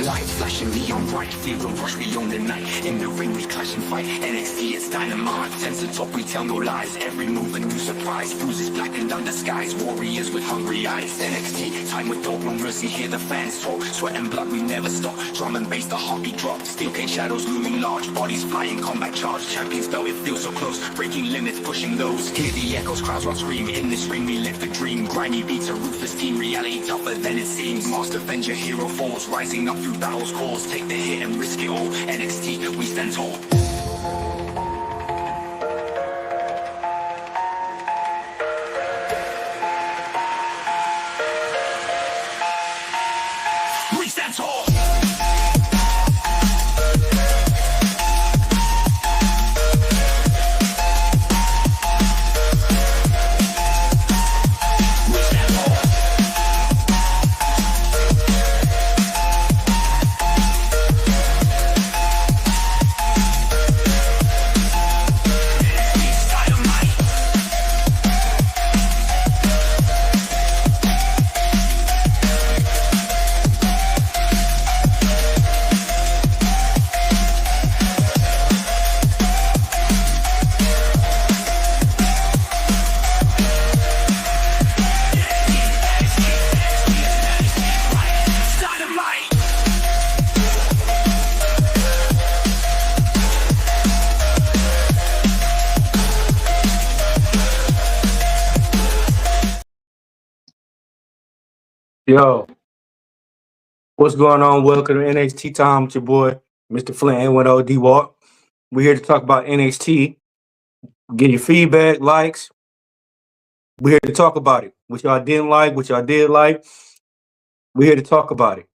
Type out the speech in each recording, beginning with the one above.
Lights flashing neon bright, feel the rush, we own the night. In the ring we clash and fight, NXT it's dynamite. Sense of top, we tell no lies, every move a new surprise. Bruises blackened under skies, warriors with hungry eyes. NXT, time with Thorpe, no mercy, hear the fans talk. Sweat and blood, we never stop, drum and bass, the heartbeat drop. Steel cage shadows looming large, bodies flying, combat charge. Champions belt, it feels so close, breaking limits, pushing those. Hear the echoes, crowds run scream, in this ring we live the dream. Grimy beats, a ruthless team, reality tougher than it seems. Master Avenger, hero falls, rising up through battles calls. Take the hit and risk it all, NXT, we stand tall. We stand tall. Yo, what's going on? Welcome to NXT Time with your boy, Mr. Flint and with OD Walk. We're here to talk about NXT. Get your feedback, likes. We're here to talk about it. What y'all didn't like, what y'all did like. We're here to talk about it.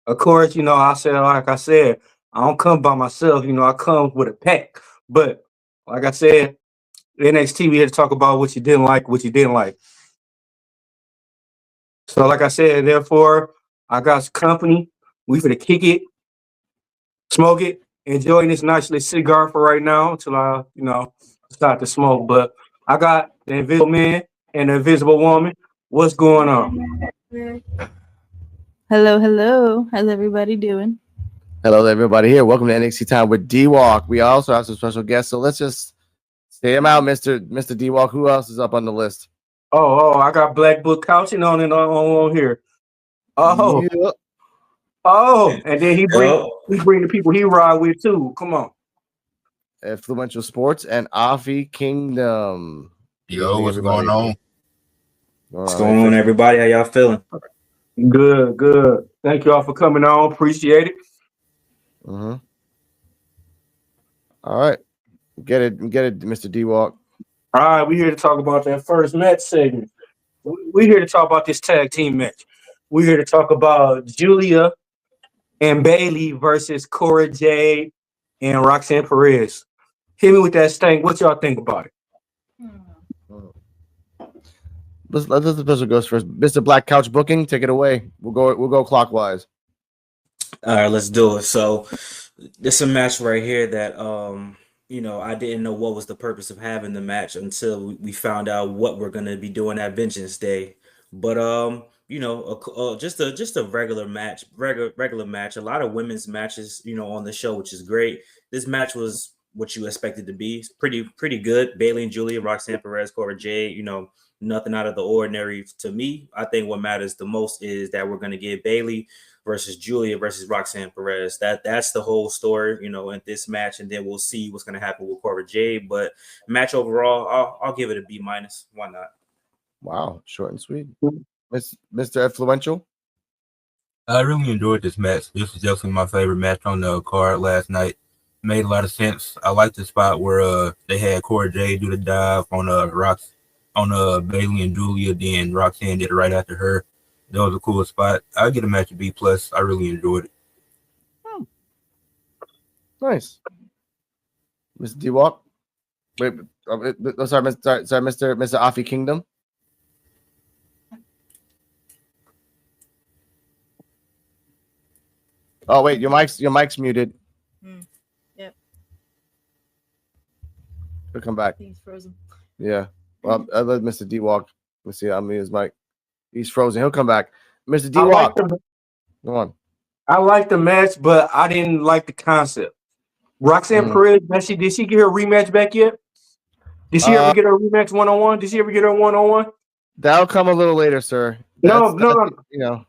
Of course, like I said, I don't come by myself. I come with a pack. But like I said, NXT, we're here to talk about what you didn't like, what you didn't like. So, like I said, therefore, I got some company. We finna kick it, smoke it, enjoying this nice little cigar for right now until I, start to smoke. But I got the invisible man and the invisible woman. What's going on? Hello. How's everybody doing? Hello, everybody here. Welcome to NXT Time with D-Walk. We also have some special guests, so let's just say him out, Mr. D-Walk. Who else is up on the list? Oh, I got Black Book couching on here. Oh, Yep. and then he bring the people he ride with too. Come on. Influential Sports and Afi Kingdom. Yo, what's going on? What's going on, everybody? How y'all feeling? Good. Thank you all for coming on. Appreciate it. Mm-hmm. All right. Get it, Mr. D-Walk. All right, we're here to talk about that first match segment. We're here to talk about this tag team match. We're here to talk about Julia and Bailey versus Cora Jade and Roxanne Perez. Hit me with that stank. What y'all think about it? Let's the special goes first. Mr. Black Couch Booking, take it away. We'll go clockwise. All right, let's do it. So this is a match right here that I didn't know what was the purpose of having the match until we found out what we're gonna be doing at Vengeance Day. But just a regular match, regular match. A lot of women's matches, on the show, which is great. This match was what you expected to be. Pretty good. Bailey and Julia, Roxanne Perez, Cora Jade. Nothing out of the ordinary to me. I think what matters the most is that we're gonna get Bailey versus Julia versus Roxanne Perez. That's the whole story, in this match, and then we'll see what's gonna happen with Cora Jade. But match overall, I'll give it a B-. Why not? Wow, short and sweet. Mr. Influential. I really enjoyed this match. This was definitely my favorite match on the card last night. Made a lot of sense. I liked the spot where they had Cora Jade do the dive on Bailey and Julia, then Roxanne did it right after her. That was a cool spot. I get a match of B+. I really enjoyed it. Nice. Mr. D-Walk. Wait, sorry, Mr. Afi Kingdom. Oh wait, your mic's muted. Yep. He'll come back. He's frozen. Yeah. Well, I let Mr. D-Walk. Let's see. I mean, his mic. He's frozen. He'll come back. Mr. D-Walk. Go on. I like the match, but I didn't like the concept. Roxanne Perez, did she get her rematch back yet? Did she ever get her rematch one-on-one? Did she ever get her one-on-one? That'll come a little later, sir. No. You know.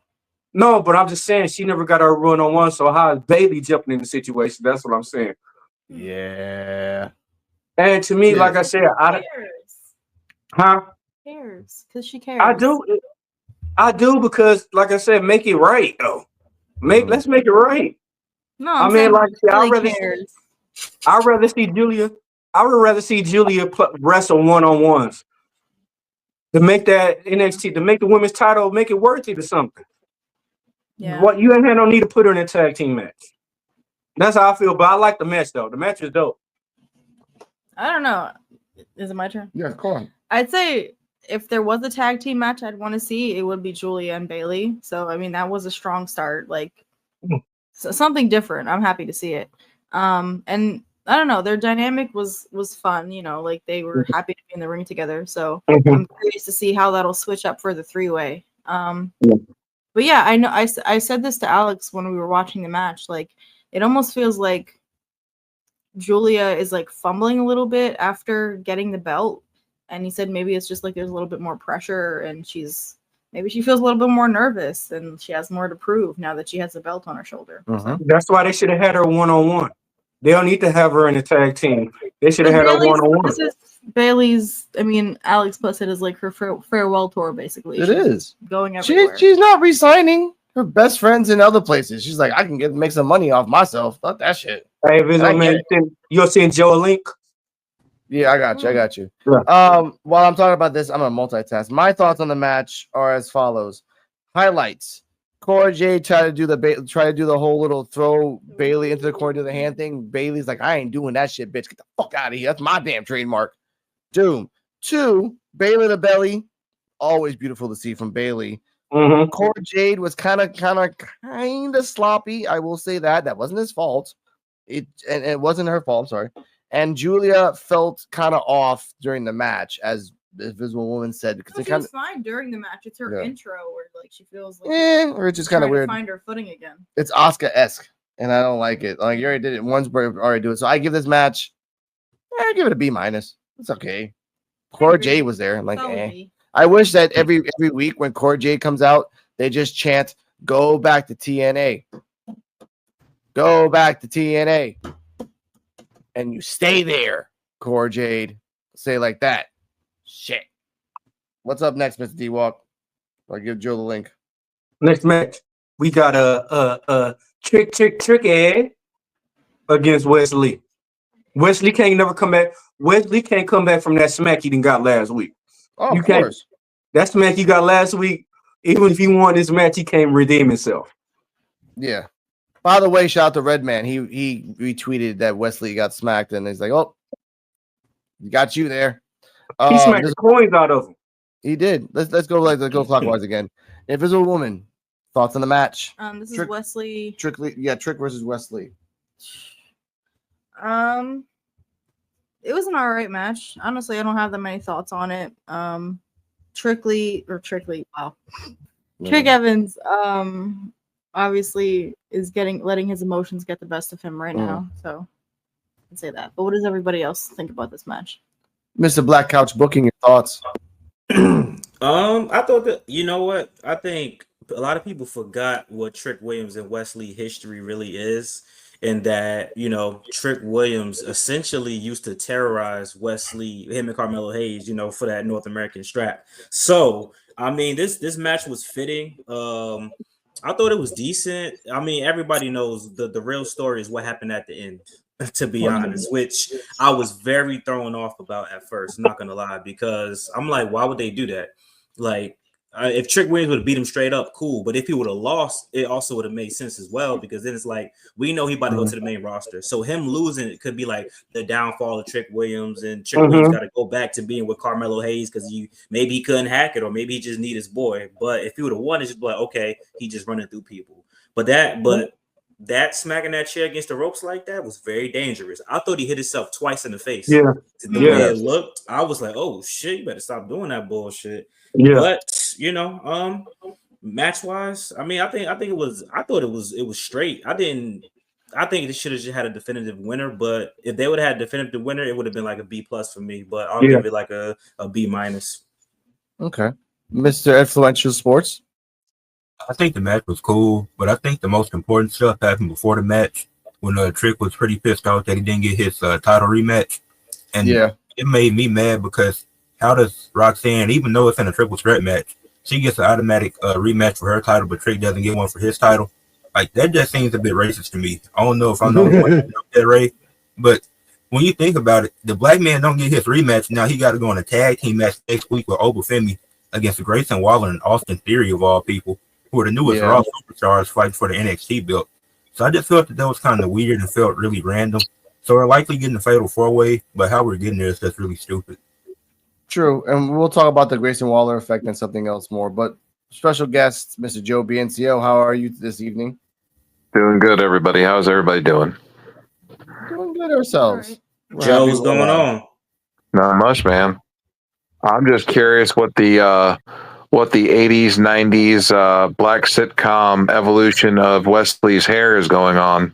No, but I'm just saying she never got her one-on-one. So how is Bailey jumping in the situation? That's what I'm saying. Yeah. And to me, like I said, Who cares? Because she cares. I do because, like I said, make it right though. Let's make it right. No, I mean, like I'd rather see Julia. I would rather see Julia wrestle one-on-ones to make that NXT, to make the women's title, make it worthy to something. Yeah. What you ain't had no need to put her in a tag team match. That's how I feel. But I like the match though. The match is dope. I don't know. Is it my turn? Yeah, go on. I'd say if there was a tag team match I'd want to see, it would be Julia and Bailey. So I mean that was a strong start. Like something different. I'm happy to see it. And I don't know, their dynamic was fun, you know, like they were happy to be in the ring together. So I'm curious to see how that'll switch up for the three-way. But yeah, I know I said this to Alex when we were watching the match. Like it almost feels like Julia is like fumbling a little bit after getting the belt. And he said maybe it's just like there's a little bit more pressure and maybe she feels a little bit more nervous and she has more to prove now that she has the belt on her shoulder. So. That's why they should have had her one-on-one. They don't need to have her in a tag team. They should have had her one-on-one. This is Bailey's, I mean, Alex puts it as like her farewell tour, basically. It is. Going everywhere. She's not re-signing. Her best friends in other places. She's like, I can make some money off myself. Fuck that shit. Hey, Visual Man, you're seeing Joe Link? Yeah, I got you. Yeah. While I'm talking about this, I'm gonna multitask. My thoughts on the match are as follows. Highlights. Cora Jade tried to do the whole little throw Bailey into the corner, do the hand thing. Bailey's like, I ain't doing that shit, bitch. Get the fuck out of here. That's my damn trademark. Doom. 2, Bailey to belly. Always beautiful to see from Bailey. Cora Jade was kind of sloppy. I will say that. That wasn't his fault. It wasn't her fault. I'm sorry. And Julia felt kind of off during the match, as the Visible Woman said, because she was fine during the match. It's her intro where like she feels like or it's just kind of weird. To find her footing again. It's Asuka-esque, and I don't like it. Like you already did it once, but already do it. So I give this match, I give it a B-. It's okay. Cora Jade was there. I'm like, I wish that every week when Cora Jade comes out, they just chant, "Go back to TNA. Go back to TNA." And you stay there, Cora Jade. Say like that. Shit. What's up next, Mr. D-Walk? I'll give Joe the link. Next match, we got a tricky against Wes Lee. Wes Lee can't never come back. Wes Lee can't come back from that smack he done got last week. Oh, of course. That smack he got last week, even if he won this match, he can't redeem himself. Yeah. By the way, shout out to Redman. He retweeted that Wes Lee got smacked, and he's like, "Oh, got you there." He smacked the coins out of him. He did. Let's go clockwise again. Invisible Woman. Thoughts on the match? This is Wes Lee. Trick versus Wes Lee. It was an alright match. Honestly, I don't have that many thoughts on it. Trick Evans, obviously is letting his emotions get the best of him right now. So I can say that. But what does everybody else think about this match? Mr. Black Couch Booking, your thoughts? I thought that, you know what? I think a lot of people forgot what Trick Williams and Wes Lee history really is. And that, you know, Trick Williams essentially used to terrorize Wes Lee, him and Carmelo Hayes, you know, for that North American strap. So, I mean, this match was fitting. I thought it was decent. I mean, everybody knows the real story is what happened at the end, to be honest, which I was very thrown off about at first, not going to lie, because I'm like, why would they do that? Like, if Trick Williams would have beat him straight up, cool. But if he would have lost, it also would have made sense as well, because then it's like, we know he about to go to the main roster. So him losing it could be like the downfall of Trick Williams, and Trick Williams got to go back to being with Carmelo Hayes because maybe he couldn't hack it, or maybe he just need his boy. But if he would have won, it's just like, okay, he just running through people. But that smacking that chair against the ropes like that was very dangerous. I thought he hit himself twice in the face. Yeah. The way it looked, I was like, oh shit, you better stop doing that bullshit. Yeah. But you know, Match wise, I mean, I thought it was straight. I think it should have just had a definitive winner, but if they would have had a definitive winner, it would have been like a B plus for me. But I'll give it like a B minus. Okay, Mr. Influential Sports. I think the match was cool, but I think the most important stuff happened before the match when Trick was pretty pissed off that he didn't get his title rematch. And it made me mad because how does Roxanne, even though it's in a triple threat match, she gets an automatic rematch for her title, but Trick doesn't get one for his title? Like, that just seems a bit racist to me. I don't know if I know that, Ray, but when you think about it, the black man don't get his rematch. Now he got to go on a tag team match next week with Oba Femi against Grayson Waller and Austin Theory of all people, who are the newest Raw superstars fighting for the NXT belt. So I just felt that was kind of weird and felt really random. So we're likely getting a fatal 4-way, but how we're getting there is just really stupid. True, and we'll talk about the Grayson Waller effect and something else more. But special guest, Mr. Joe BNCO, how are you this evening? Doing good, everybody. How's everybody doing? Doing good ourselves. Right. Joe, what's going on? Not much, man. I'm just curious what the 80s, 90s black sitcom evolution of Wes Lee's hair is going on.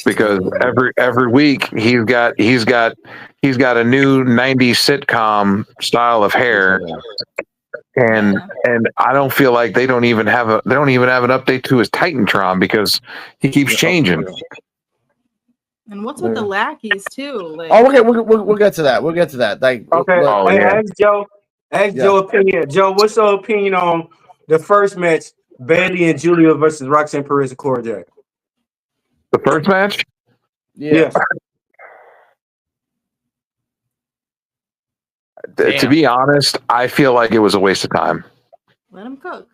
Because every week he's got a new 90s sitcom style of hair. And I don't feel like they don't even have an update to his Titantron because he keeps changing. And what's with the lackeys too? Like, okay, we'll get to that. We'll get to that. Like, Ask Joe. Joe opinion. Joe, what's your opinion on the first match, Bailey and Julia versus Roxanne Perez and Cora Jade? The first match? Yeah. To be honest, I feel like it was a waste of time. let him cook.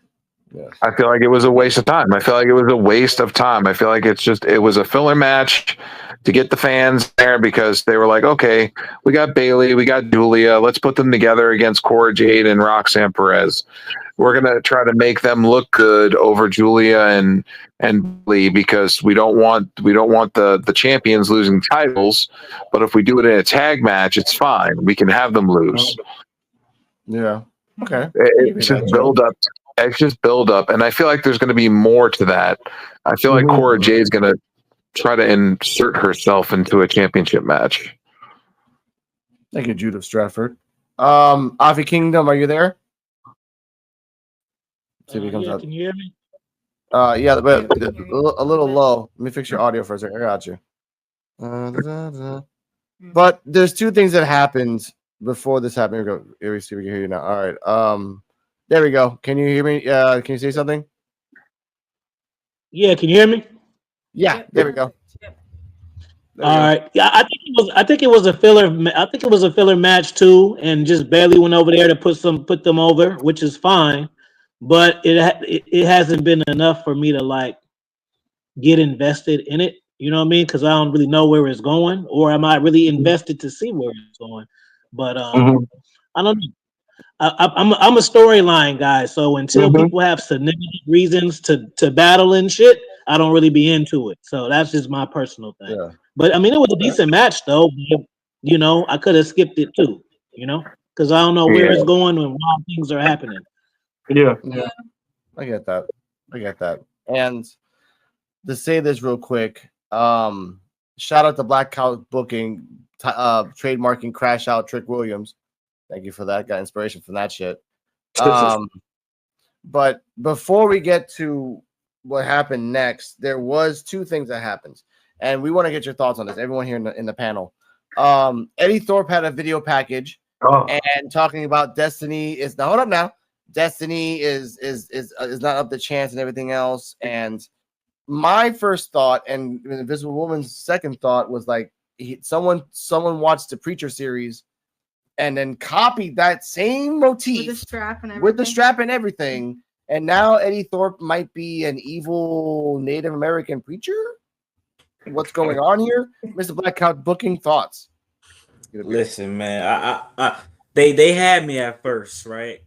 I feel like it was a waste of time. I feel like it was a waste of time. I feel like it was a filler match to get the fans there because they were like, okay, we got Bailey, we got Julia, let's put them together against Cora Jade and Roxanne Perez. We're gonna try to make them look good over Julia and Bailey because we don't want the champions losing titles. But if we do it in a tag match, it's fine. We can have them lose. Yeah. Okay. It's just build up. It's just build up, and I feel like there's going to be more to that. I feel like Cora Jade's going to try to insert herself into a championship match. Thank you, Judith Stratford. Avi Kingdom, are you there? See if he comes out. Can you hear me? Yeah, but a little low. Let me fix your audio for a second. I got you. But there's two things that happened before this happened. Here we see if we can hear you now. All right. There we go. Can you hear me? Can you say something? Yeah, can you hear me? Yeah, there we go. All right. Yeah, I think it was a filler. I think it was a filler match too, and just Bailey went over there to put them over, which is fine. But it hasn't been enough for me to like get invested in it. You know what I mean? Because I don't really know where it's going, or am I really invested to see where it's going? But I don't know. I'm a storyline guy, so until people have significant reasons to battle and shit, I don't really be into it. So that's just my personal thing. Yeah. But I mean, it was a decent match though. But, you know, I could have skipped it too. You know, because I don't know where it's going and why things are happening. Yeah, I get that. And to say this real quick, shout out to Black Couch Booking, trademarking Crash Out Trick Williams. Thank you for that. Got inspiration from that shit. But before we get to what happened next, there was two things that happened, and we want to get your thoughts on this. Everyone here in the panel. Eddie Thorpe had a video package and talking about Destiny is now. Hold up now. Destiny is not up to chance and everything else. And my first thought and the Invisible Woman's second thought was like someone watched the Preacher series and then copied that same motif with the strap and everything. And now Eddie Thorpe might be an evil Native American preacher. What's going on here, Mr. Black Couch Booking? Thoughts? Listen, man, they had me at first, right?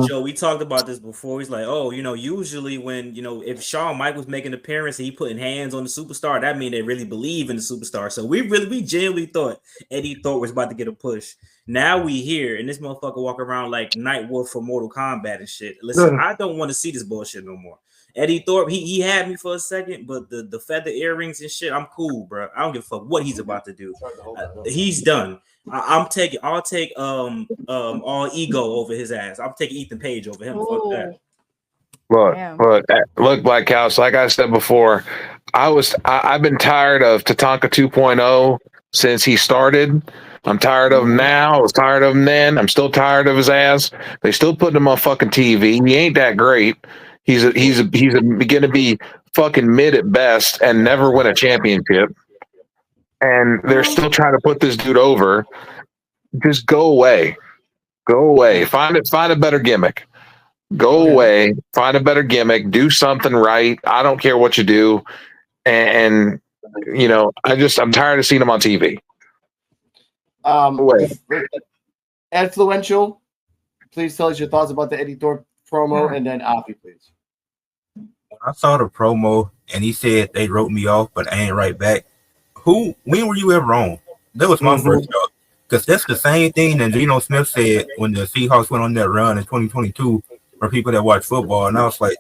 Joe, we talked about this before. He's like, oh, usually when, if Shawn Michaels making an appearance and he putting hands on the superstar, that means they really believe in the superstar. So we genuinely thought Eddie Thorpe was about to get a push. Now we here, and this motherfucker walk around like Nightwolf for Mortal Kombat and shit. Listen, I don't want to see this bullshit no more. Eddie Thorpe, he had me for a second, but the feather earrings and shit, I'm cool, bro. I don't give a fuck what he's about to do. He's done. I'll take all ego over his ass. I'm taking Ethan Page over him. Fuck that. Look, Black House. Like I said before, I've been tired of Tatanka 2.0 since he started. I'm tired of him now. I was tired of him then. I'm still tired of his ass. They still putting him on fucking TV. He ain't that great. He's going to be fucking mid at best and never win a championship. And they're still trying to put this dude over. Just go away. Go away. Find a better gimmick. Go away. Find a better gimmick. Do something right. I don't care what you do. And I'm tired of seeing him on TV. Influential, please tell us your thoughts about the Eddie Thorpe promo, and then Afi, please. I saw the promo and he said they wrote me off, but I ain't right back. When were you ever on? That was my first thought. Because that's the same thing that Geno Smith said when the Seahawks went on that run in 2022 for people that watch football. And I was like,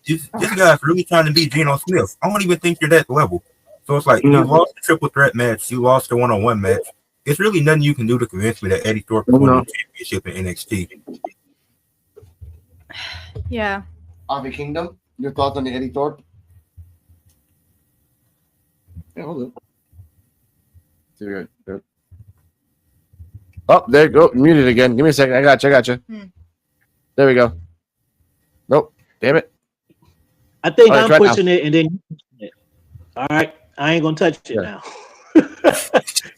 this guy's really trying to be Geno Smith. I don't even think you're that level. So it's like, you lost the triple threat match. You lost the one-on-one match. It's really nothing you can do to convince me that Eddie Thorpe is winning the championship in NXT. Yeah. Avi Kingdom, your thoughts on the Eddie Thorpe? Yeah, hold on. Good. Oh, there you go. Muted again. Give me a second. I got you. There we go. Nope. Damn it. I think I'm pushing it, and then you push it. All right. I ain't gonna touch it now.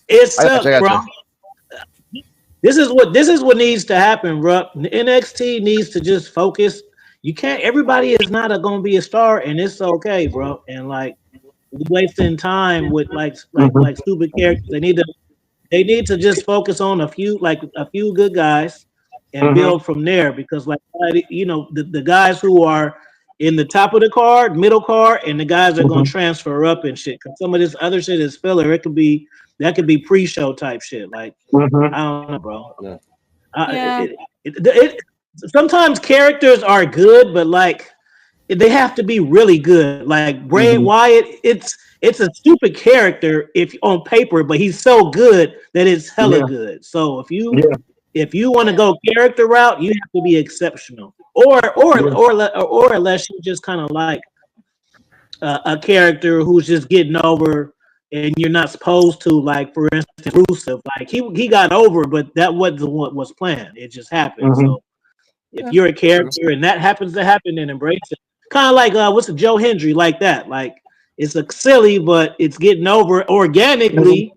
It's up, bro. This is what needs to happen, bro. The NXT needs to just focus. You can't. Everybody is not gonna be a star, and it's okay, bro. And like wasting time with like stupid characters. They need to just focus on a few good guys and build from there, because the guys who are in the top of the card, middle card, and the guys that are going to transfer up and shit. Because some of this other shit is filler. That could be pre-show type shit. Like I don't know, bro. Sometimes characters are good, but like they have to be really good. Like Bray Wyatt, it's a stupid character if on paper, but he's so good that it's hella good. So if you want to go character route, you have to be exceptional, or unless you just kind of like a character who's just getting over, and you're not supposed to, like for instance, Rusev. Like he got over, but that wasn't what was planned. It just happened. So if you're a character and that happens to happen, then embrace it. Kind of like what's the Joe Hendry, like that. Like it's a silly, but it's getting over organically.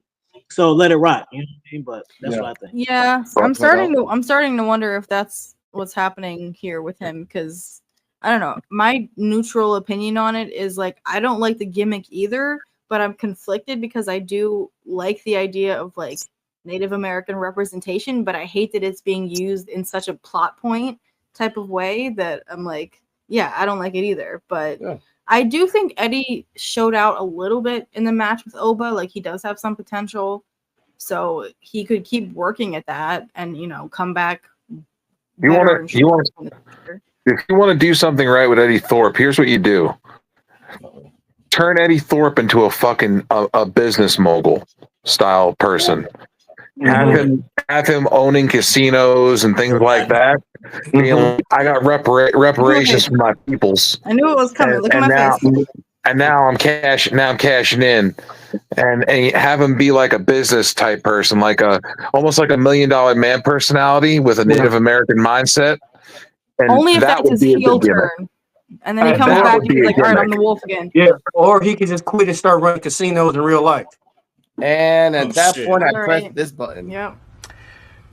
So let it rock. You know what I mean? But that's what I think. Yeah, I'm starting to wonder if that's what's happening here with him, because I don't know. My neutral opinion on it is like I don't like the gimmick either, but I'm conflicted because I do like the idea of like Native American representation, but I hate that it's being used in such a plot point type of way that I'm like, yeah, I don't like it either. But I do think Eddie showed out a little bit in the match with Oba. Like he does have some potential, so he could keep working at that and come back. If you want to do something right with Eddie Thorpe, here's what you do: turn Eddie Thorpe into a fucking a business mogul style person. Have him owning casinos and things like that. I got reparations from my peoples. I knew it was coming. Look at my face. And now I'm cashing in, and have him be like a business type person, almost like $1 Million Man personality with a Native American mindset. And only if that's his heel turn. And then he comes back and he's like, all right, I'm the wolf again. Yeah, or he could just quit and start running casinos in real life. And at that point, I press this button. Yep.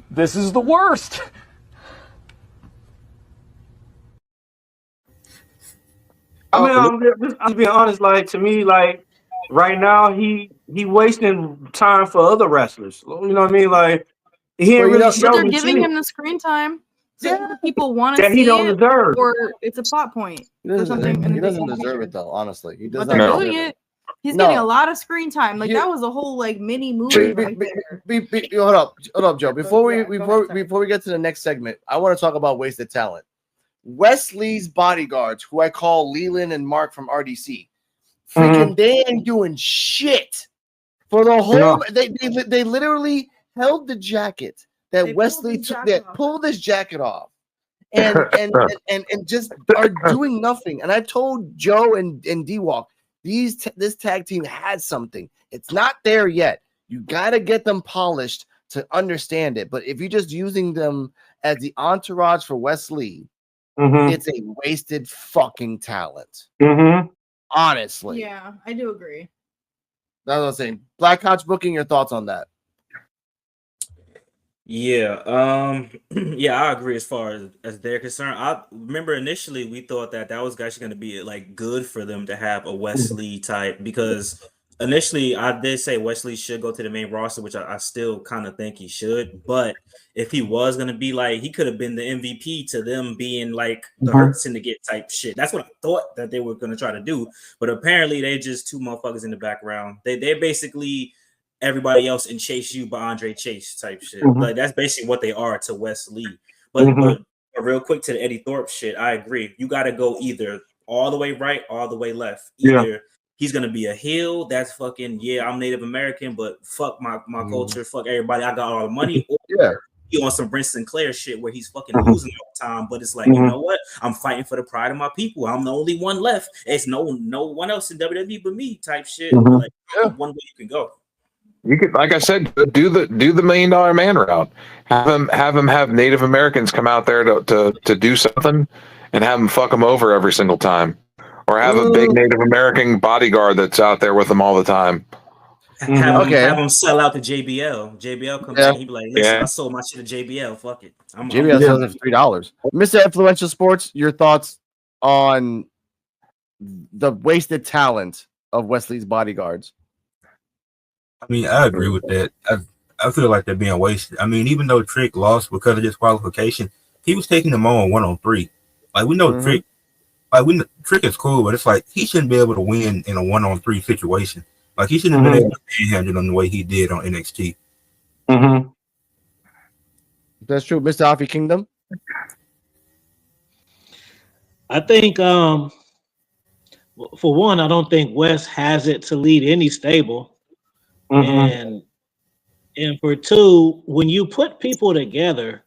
This is the worst. I mean, I'm being honest. Like to me, like right now, he wasting time for other wrestlers. You know what I mean? Like he ain't really showing. They're giving him the screen time. So people want to that he see don't it, deserve. or it's a plot point for something. He doesn't deserve it though. Honestly, he does But not they're deserve doing it. it. He's No. getting a lot of screen time. Like You- that was a whole like mini movie right there. Hold up, Joe. Before we get to the next segment, I want to talk about wasted talent. Wes Lee's bodyguards, who I call Leland and Mark from RDC, freaking they ain't doing shit for the whole. No. They literally held the jacket that They Wesley pulled his took. jacket That off. pulled his jacket off, and just are doing nothing. And I told Joe and D-Walk, this tag team has something. It's not there yet. You got to get them polished to understand it. But if you're just using them as the entourage for Wes Lee, it's a wasted fucking talent. Honestly. Yeah, I do agree. That's what I'm saying. Black Couch Booking, your thoughts on that? Yeah, yeah, I agree as far as they're concerned. I remember initially we thought that was actually going to be like good for them to have a Wes Lee type, because initially I did say Wes Lee should go to the main roster, which I still kind of think he should. But if he was going to be like, he could have been the MVP to them being like the Hurt Syndicate type shit. That's what I thought that they were going to try to do. But apparently they just two motherfuckers in the background. They're basically everybody else in Chase U by Andre Chase type shit. Like that's basically what they are to Wes Lee. But real quick to the Eddie Thorpe shit, I agree. You got to go either all the way right, all the way left. Either he's gonna be a heel, that's fucking I'm Native American, but fuck my culture, fuck everybody, I got all the money. Or he on some Brent Sinclair shit where he's fucking losing all the time, but it's like, you know what? I'm fighting for the pride of my people. I'm the only one left. It's no one else in WWE but me type shit. Like one way you can go. You could, like I said, do the $1 million man route. Have him have Native Americans come out there to do something, and have them fuck them over every single time, or have a big Native American bodyguard that's out there with them all the time. Have him sell out to JBL. JBL comes in, he be like, listen, I sold my shit to JBL. Fuck it. JBL sells it for $3. Mr. Influential Sports, your thoughts on the wasted talent of Wes Lee's bodyguards? I mean, I agree with that. I feel like they're being wasted. I mean, even though Trick lost because of disqualification, he was taking them on 1-on-3. Like we know Trick, Trick is cool, but it's like he shouldn't be able to win in a 1-on-3 situation. Like he shouldn't have been able to manhandle them the way he did on NXT. That's true, Mr. Alfie Kingdom. I think, for one, I don't think Wes has it to lead any stable. And for two, when you put people together,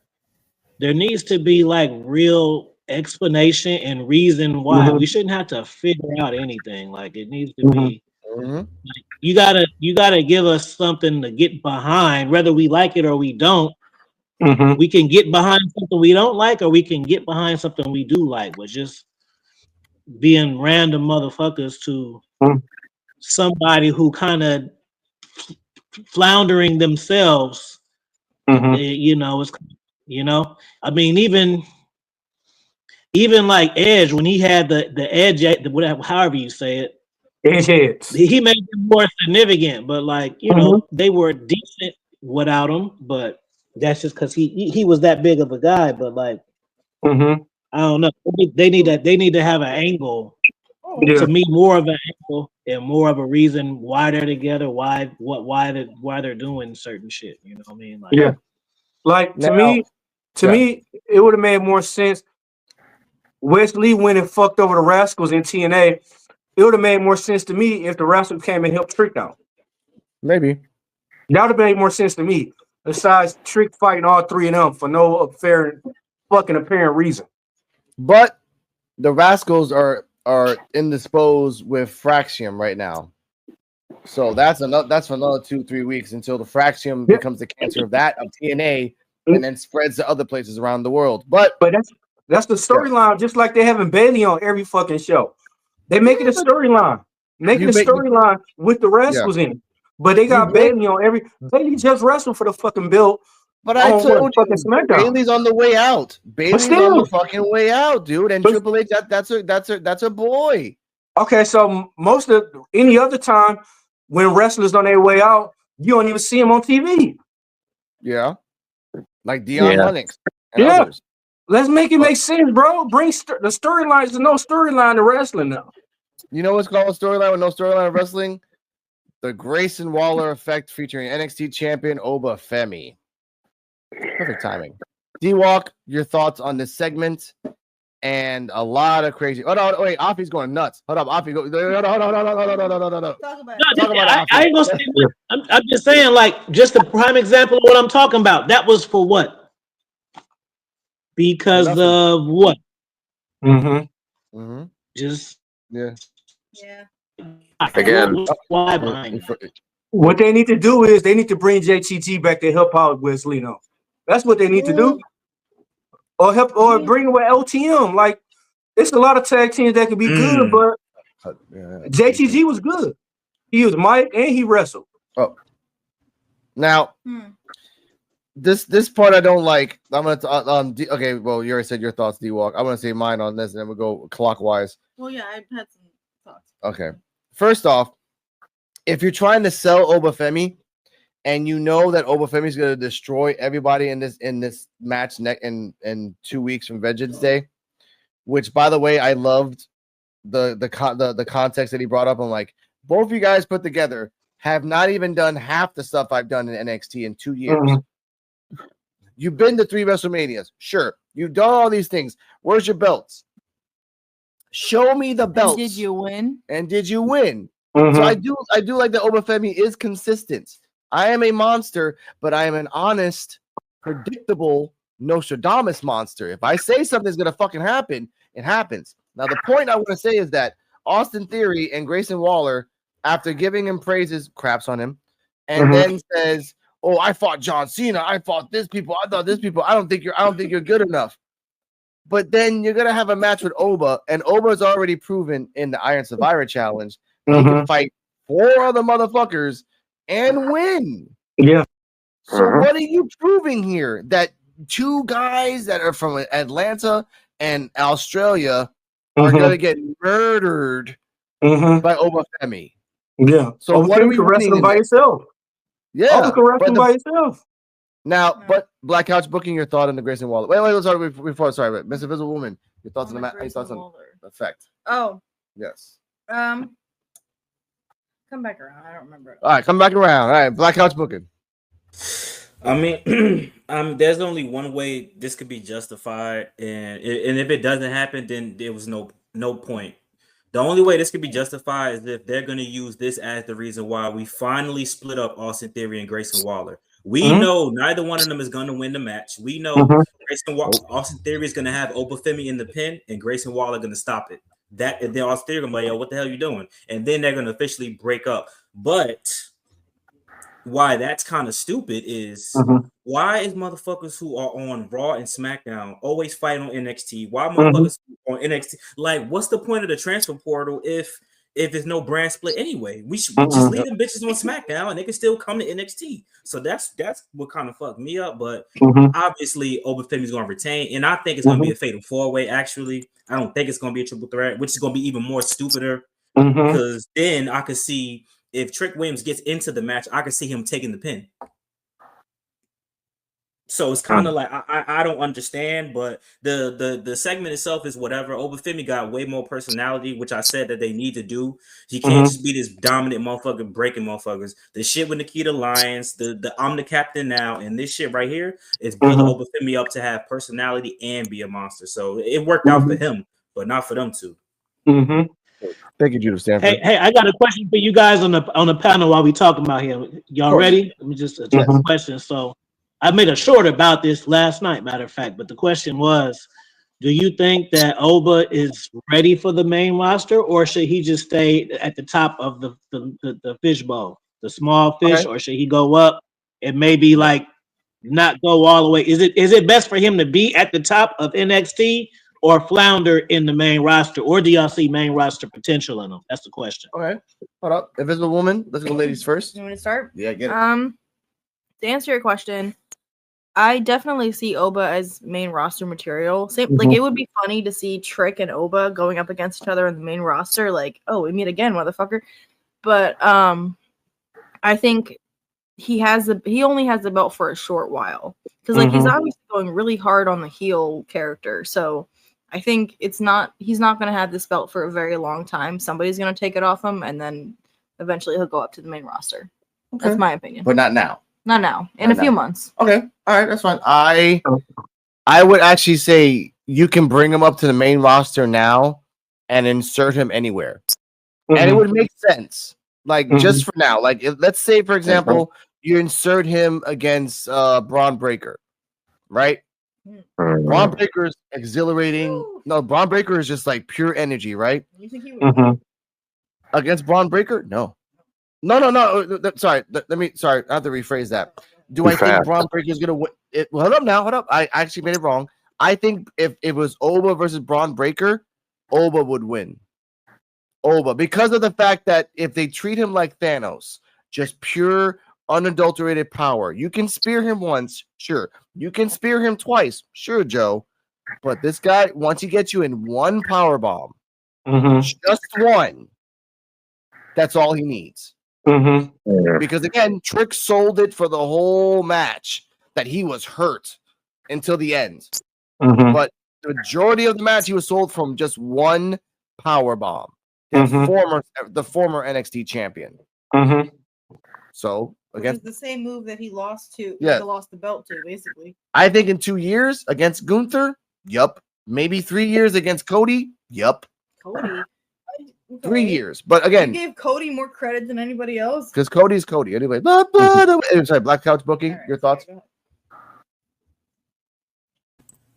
there needs to be like real explanation and reason why. We shouldn't have to figure out anything. Like it needs to be like, you gotta give us something to get behind, whether we like it or we don't. We can get behind something we don't like, or we can get behind something we do like, but just being random motherfuckers to somebody who kind of floundering themselves, you know, it's, you know, I mean, even like Edge, when he had the edge, whatever, however you say it, edge heads, he made them more significant, but like, you know, they were decent without him, but that's just because he was that big of a guy. But like, I don't know, they need to have an angle. To me, more of an angle and more of a reason why they're together, why they're doing certain shit. You know what I mean? Like, like to me, it would have made more sense. Wes Lee went and fucked over the Rascals in TNA. It would have made more sense to me if the Rascals came and helped Trick out. Maybe that would have made more sense to me. Besides Trick fighting all three of them for no fair fucking apparent reason. But the Rascals are indisposed with Fraxium right now, so that's for another 2-3 weeks until the Fraxium becomes the cancer of TNA and then spreads to other places around the world. But that's the storyline, just like they having Bailey on every fucking show. They make it a storyline, with the Rascals in it. But they got Bailey on every. Bailey just wrestled for the fucking belt. But I told you, Bailey's on the way out. Bailey's on the fucking way out, dude. And Triple H, that's a boy. Okay, so most of any other time when wrestlers on their way out, you don't even see them on TV. Yeah, like Dion Lennox and others. Let's make it make sense, bro. Bring the storylines to no storyline to wrestling now. You know what's called a storyline with no storyline of wrestling? The Grayson Waller effect featuring NXT champion Oba Femi. Perfect timing. D-Walk, your thoughts on this segment and a lot of crazy. Oh no, wait, Afi's going nuts. Hold up, Afi, go. No. Talk about I ain't gonna say much. I'm just saying, like, just a prime example of what I'm talking about. That was for what? Because of what? Just Yeah. Again, why behind it? What they need to do is they need to bring JTT back to help out Wes Lee. No, that's what they need to do, or help, or bring away LTM. Like, it's a lot of tag teams that could be good, but JTT was good. He was Mike and he wrestled. Oh, now this part I don't like. I'm gonna okay. Well, you already said your thoughts, D-Walk. I'm gonna say mine on this, and then we'll go clockwise. Well, yeah, I had some thoughts. Okay. First off, if you're trying to sell Oba Femi, and you know that Oba Femi is going to destroy everybody in this match in 2 weeks from Vengeance Day, which, by the way, I loved the context that he brought up. I'm like, both of you guys put together have not even done half the stuff I've done in NXT in 2 years. You've been to 3 WrestleManias, sure. You've done all these things. Where's your belts? Show me the belts. And did you win? And did you win? So I do like that Oba Femi is consistent. I am a monster, but I am an honest, predictable Nostradamus monster. If I say something's gonna fucking happen, it happens. Now the point I want to say is that Austin Theory and Grayson Waller, after giving him praises, craps on him, and then says, "Oh, I fought John Cena. I fought this people. I thought this people. I don't think you're good enough." But then you're gonna have a match with Oba, and Oba's already proven in the Iron Survivor Challenge he can fight 4 other motherfuckers and win. Yeah. So what are you proving here? That 2 guys that are from Atlanta and Australia are gonna get murdered by Oba Femi. Yeah. So Oba what are we can wrestle winning by in yourself? Yeah. Oba can wrestle by yourself. Now, but Black Couch booking, your thought on the Grayson Waller. Wait, sorry, before, sorry, Miss Invisible Woman, your thoughts on the match, thoughts on the effect. Oh. Yes. Come back around. I don't remember. All right, come back around. All right, Black Couch booking. I mean, there's only one way this could be justified, and if it doesn't happen, then there was no point. The only way this could be justified is if they're going to use this as the reason why we finally split up Austin Theory and Grayson Waller. We know neither one of them is going to win the match. We know Austin Theory is going to have Oba Femi in the pin, and Grayson Waller going to stop it. That and then Austin Theory going to be like, yo, what the hell are you doing? And then they're going to officially break up. But why that's kind of stupid is why is motherfuckers who are on Raw and SmackDown always fighting on NXT? Why motherfuckers on NXT? Like, what's the point of the transfer portal if there's no brand split anyway? We should just leave them bitches on SmackDown and they can still come to NXT. So that's what kind of fucked me up. But obviously, Oba Femi's going to retain, and I think it's going to be a fatal 4-way. Actually, I don't think it's going to be a triple threat, which is going to be even more stupider because then I could see. If Trick Williams gets into the match, I can see him taking the pin. So it's kind of like I don't understand, but the segment itself is whatever. Oba Femi got way more personality, which I said that they need to do. He can't just be this dominant motherfucker breaking motherfuckers. The shit with Nikita Lyons, the I'm the captain now, and this shit right here is building Oba Femi up to have personality and be a monster. So it worked out for him, but not for them two. Thank you, Judah Stanford. Hey, I got a question for you guys on the panel while we talking about here. Y'all ready? Let me just address the question. So I made a short about this last night, matter of fact, but the question was, do you think that Oba is ready for the main roster, or should he just stay at the top of the fishbowl, the small fish, or should he go up and maybe like not go all the way? Is it best for him to be at the top of NXT or flounder in the main roster, or do y'all see main roster potential in them? That's the question. Okay, hold up. Invisible Woman, let's go ladies first. You want me to start? Yeah, get it. To answer your question, I definitely see Oba as main roster material. Like it would be funny to see Trick and Oba going up against each other in the main roster. Like, oh, we meet again, motherfucker. But I think he only has the belt for a short while because like he's obviously going really hard on the heel character. So I think he's not going to have this belt for a very long time. Somebody's going to take it off him, and then eventually he'll go up to the main roster. Okay. That's my opinion. But not now. Not now. In a few months. Okay. All right. That's fine. I would actually say you can bring him up to the main roster now and insert him anywhere. And it would make sense. Like just for now. Like let's say, for example, you insert him against Braun Breaker, right? Braun Breaker is exhilarating. No, Braun Breaker is just like pure energy, right? You think he would Against Braun Breaker? No. Sorry. I have to rephrase that. Do I think Braun Breaker is gonna win? Hold up. I actually made it wrong. I think if it was Oba versus Braun Breaker, Oba would win. Oba, because of the fact that if they treat him like Thanos, just pure unadulterated power, you can spear him once, sure. You can spear him twice, sure, Joe. But this guy, once he gets you in one power bomb, just one, that's all he needs. Because again, Trick sold it for the whole match that he was hurt until the end. But the majority of the match, he was sold from just one power bomb. The former NXT champion. So again, it's the same move that he lost to. Yeah, he lost the belt to, basically. I think in 2 years against Gunther, yup. Maybe 3 years against Cody, yup. Cody. 3 years, but again, you gave Cody more credit than anybody else because Cody's Cody anyway. Sorry, Black Couch Booking. Right, your thoughts?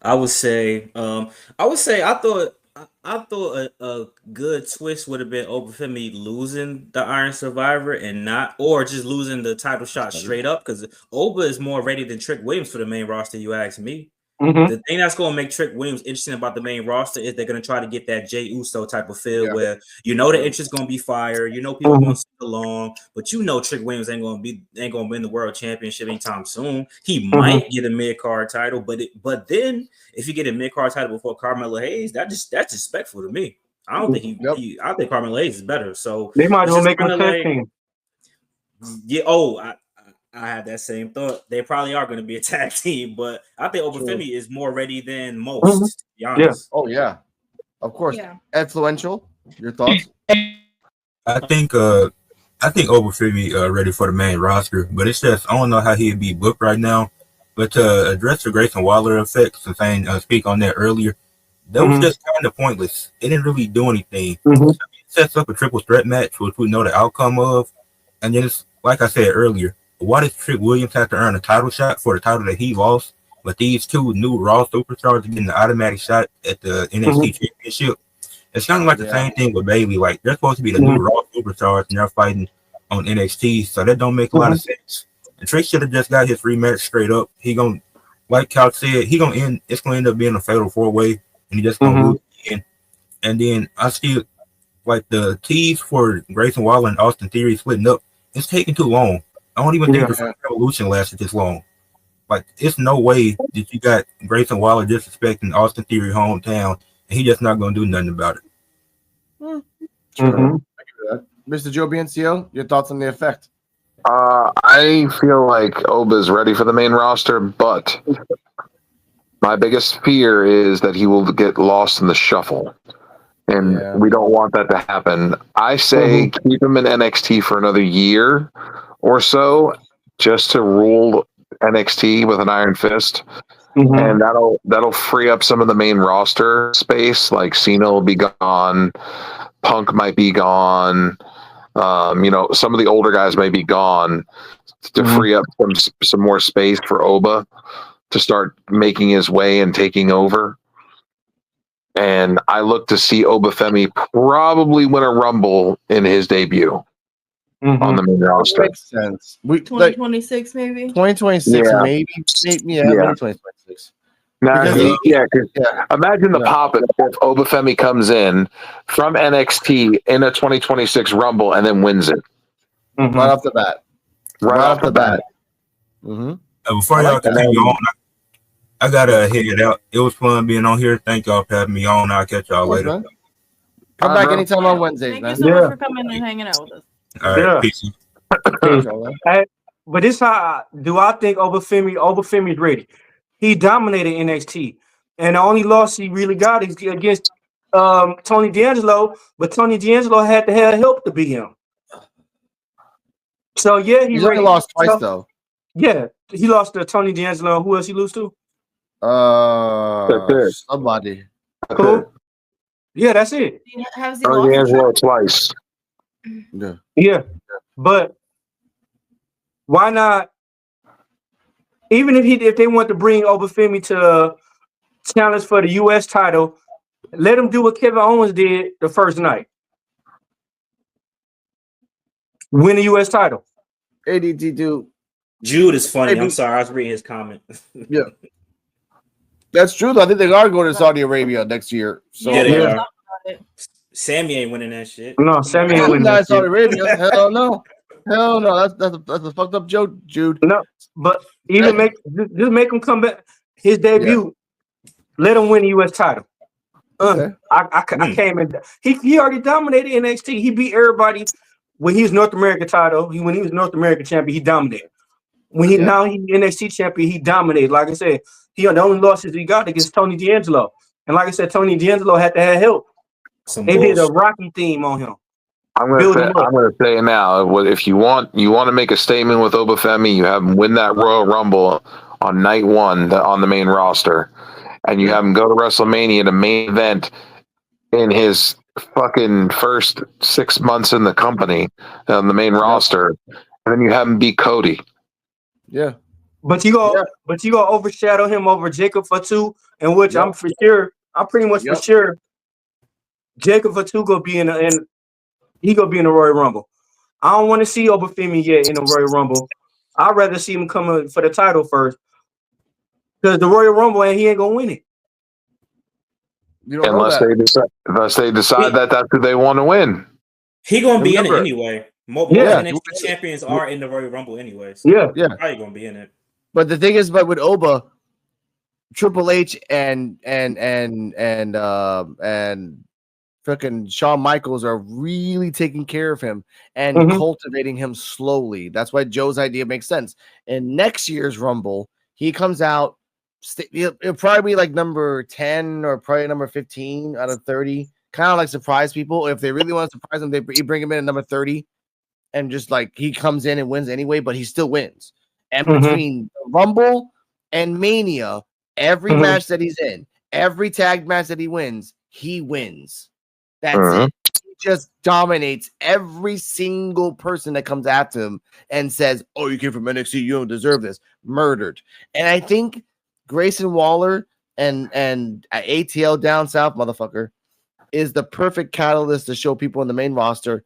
I would say I thought a good twist would have been Oba Femi losing the Iron Survivor or just losing the title shot straight up, because Oba is more ready than Trick Williams for the main roster, you ask me. The thing that's going to make Trick Williams interesting about the main roster is they're going to try to get that Jey Uso type of feel where the entrance going to be fire, people going to sing along, but Trick Williams ain't going to win the world championship anytime soon. He might get a mid card title, but then if you get a mid card title before Carmelo Hayes, that's disrespectful to me. I don't think I think Carmelo Hayes is better. So they might as well make him tag team. Yeah. I have that same thought. They probably are going to be a tag team, but I think Oba Femi is more ready than most. To be honest. Yeah. Oh yeah, of course. Yeah. Influential. Your thoughts? I think Oba Femi ready for the main roster, but it's just I don't know how he'd be booked right now. But to address the Grayson Waller effect, and speak on that earlier, that was just kind of pointless. It didn't really do anything. It sets up a triple threat match, which we know the outcome of, and then it's like I said earlier. Why does Trick Williams have to earn a title shot for the title that he lost? But these two new Raw superstars are getting the automatic shot at the NXT Championship. It's kind of like the same thing with Bayley. Like, they're supposed to be the new Raw superstars, and they're fighting on NXT, so that don't make a lot of sense. And Trick should have just got his rematch straight up. He gonna, like Couch said, it's gonna end up being a fatal 4-way, and he just gonna lose again. And then I still like the tease for Grayson Waller and Austin Theory splitting up. It's taking too long. I don't even think the Revolution lasted this long. Like, it's no way that you got Grayson Waller disrespecting Austin Theory hometown, and he just not going to do nothing about it. Mr. Joe Biancio, your thoughts on the effect? I feel like Oba's ready for the main roster, but my biggest fear is that he will get lost in the shuffle. And we don't want that to happen. I say keep him in NXT for another year or so, just to rule NXT with an iron fist, and that'll free up some of the main roster space. Like Cena will be gone, Punk might be gone, some of the older guys may be gone, to free up some more space for Oba to start making his way and taking over. And I look to see Oba Femi probably win a Rumble in his debut. On the main roster. Makes sense. 2026 maybe. 2026 maybe. Yeah. 2026. Imagine the pop if Oba Femi comes in from NXT in a 2026 Rumble and then wins it. Right off the bat. Before y'all continue on, I gotta head out. It was fun being on here. Thank y'all for having me on. I'll catch y'all later. Man. Come back anytime on Wednesdays, Thank you so much for coming and hanging out with us. All right, peace. But this how I think Oba Femi is ready. He dominated NXT, and the only loss he really got is against Tony D'Angelo. But Tony D'Angelo had to have help to beat him. So yeah, He's only lost twice though. Yeah, he lost to Tony D'Angelo. Who else he lose to? Somebody. Who? Yeah, that's it. Has he Tony lost? D'Angelo twice. Yeah, but why not? Even if they want to bring Oba Femi to challenge for the U.S. title, let him do what Kevin Owens did the first night. Win the U.S. title. ADT dude. Jude is funny. I'm sorry, I was reading his comment. Yeah. That's true though. I think they are going to Saudi Arabia next year. So Yeah, they are. Sammy ain't winning that shit. No, Sammy ain't winning that Saudi shit. Arabia. Hell no. Hell no. That's a fucked up joke, Jude. No, but even just make him come back. His debut, let him win the U.S. title. Okay. I came in. He already dominated NXT. He beat everybody when he was North American title. When he was North American champion, he dominated. When now he's NXT champion, he dominated. Like I said, the only losses he got against Tony D'Angelo. And like I said, Tony D'Angelo had to have help. They did a Rocky theme on him. I'm gonna say it now. If you want to make a statement with Oba Femi, you have him win that Royal Rumble on night one on the main roster, and you have him go to WrestleMania, the main event, in his fucking first 6 months in the company on the main roster, and then you have him beat Cody. Yeah. But you gonna overshadow him over Jacob Fatu, in which I'm pretty much for sure Jacob Fatu gonna be in the Royal Rumble. I don't want to see Oba Femi yet in the Royal Rumble. I'd rather see him come for the title first. Because the Royal Rumble he ain't gonna win it. Unless they decide that that's who they want to win. He gonna be in it anyway. Most NXT champions are in the Royal Rumble anyway. So yeah. Probably gonna be in it. But the thing is, with Oba, Triple H and freaking Shawn Michaels are really taking care of him and cultivating him slowly. That's why Joe's idea makes sense. In next year's Rumble, he comes out. It'll probably be like number 10 or probably number 15 out of 30. Kind of like surprise people. If they really want to surprise him, you bring him in at number 30, and just like he comes in and wins anyway, but he still wins. And between Rumble and Mania, every match that he's in, every tag match that he wins. That's it. He just dominates every single person that comes after him and says, "Oh, you came from NXT, you don't deserve this." Murdered. And I think Grayson Waller and ATL down south, motherfucker, is the perfect catalyst to show people in the main roster.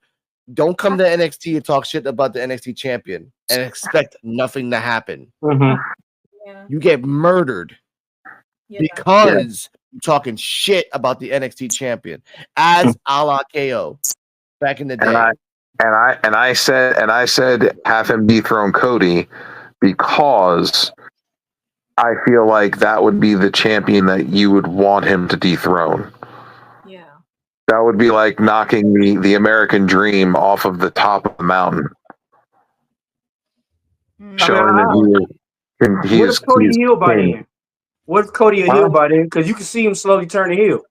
Don't come to NXT and talk shit about the NXT champion and expect nothing to happen. You get murdered because you're talking shit about the NXT champion, as a la KO back in the day. And I said have him dethrone Cody because I feel like that would be the champion that you would want him to dethrone. Yeah. That would be like knocking the American dream off of the top of the mountain. Showing that he what is if Cody he's heel by king. then? What if Cody a heel by then? Because you can see him slowly turn heel.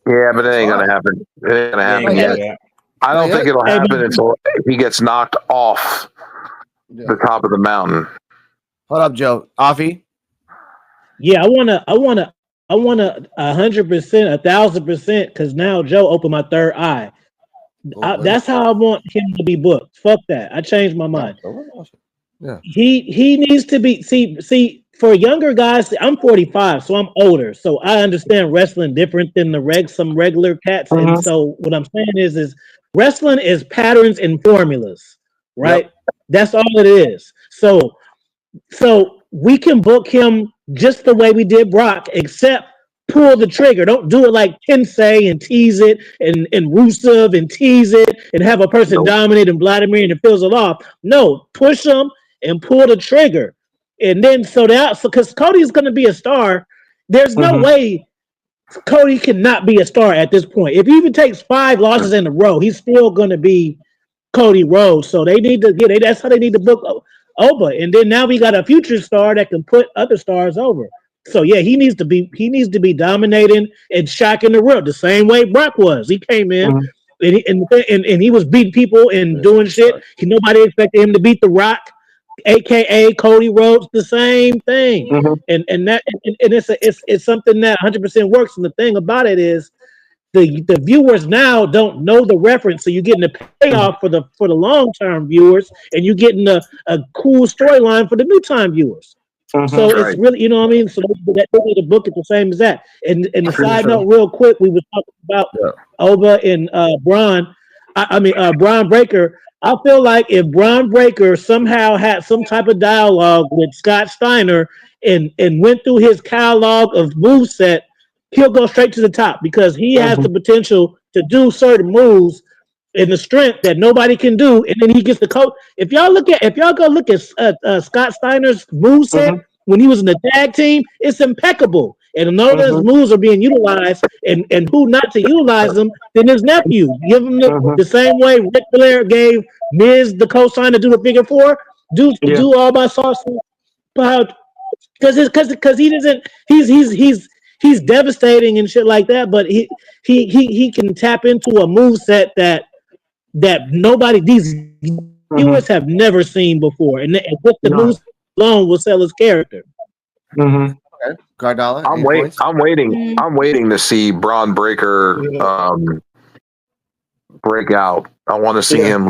Yeah, but it ain't gonna happen. It ain't gonna happen yet. I don't think it'll happen until he gets knocked off the top of the mountain. Hold up, Joe. Afi? Yeah, I wanna 100%, 1,000%, because now Joe opened my third eye. That's how I want him to be booked. Fuck that. I changed my mind. Yeah. He needs to be see for younger guys. I'm 45, so I'm older, so I understand wrestling different than some regular cats. And so what I'm saying is wrestling is patterns and formulas, right? Yep. That's all it is. So we can book him just the way we did Brock, except pull the trigger. Don't do it like Tensei and tease it and Rusev and tease it and have a person dominate and Vladimir and it fills it off. No, push him and pull the trigger. And then because Cody's going to be a star, there's no way Cody cannot be a star at this point. If he even takes 5 losses in a row, he's still going to be Cody Rhodes. So they need to that's how they need to book Oba, and then now we got a future star that can put other stars over. So yeah, he needs to be dominating and shocking the world the same way Brock was. He came in and he was beating people and doing shit. Nobody expected him to beat The Rock, aka Cody Rhodes. The same thing, and it's something that 100% works. And the thing about it is, the viewers now don't know the reference, so you're getting a payoff for the long term viewers, and you're getting a cool storyline for the new time viewers. So it's really, you know what I mean. So that the book is the same as that. And the side note, real quick, we were talking about Oba and Braun. Braun Breaker. I feel like if Braun Breaker somehow had some type of dialogue with Scott Steiner and went through his catalog of moveset, he'll go straight to the top because he has the potential to do certain moves and the strength that nobody can do, and then he gets the coach. If y'all go look at Scott Steiner's moveset when he was in the tag team, it's impeccable. And all those moves are being utilized, and who not to utilize them, then his nephew. Give him the same way Ric Flair gave Miz the cosign to do the figure four. Do all my sauce, because he doesn't. He's devastating and shit like that, but he can tap into a moveset that nobody, these viewers have never seen before, and with the moves alone will sell his character. Okay. Gardala, I'm waiting to see Braun Breaker break out. I want to see him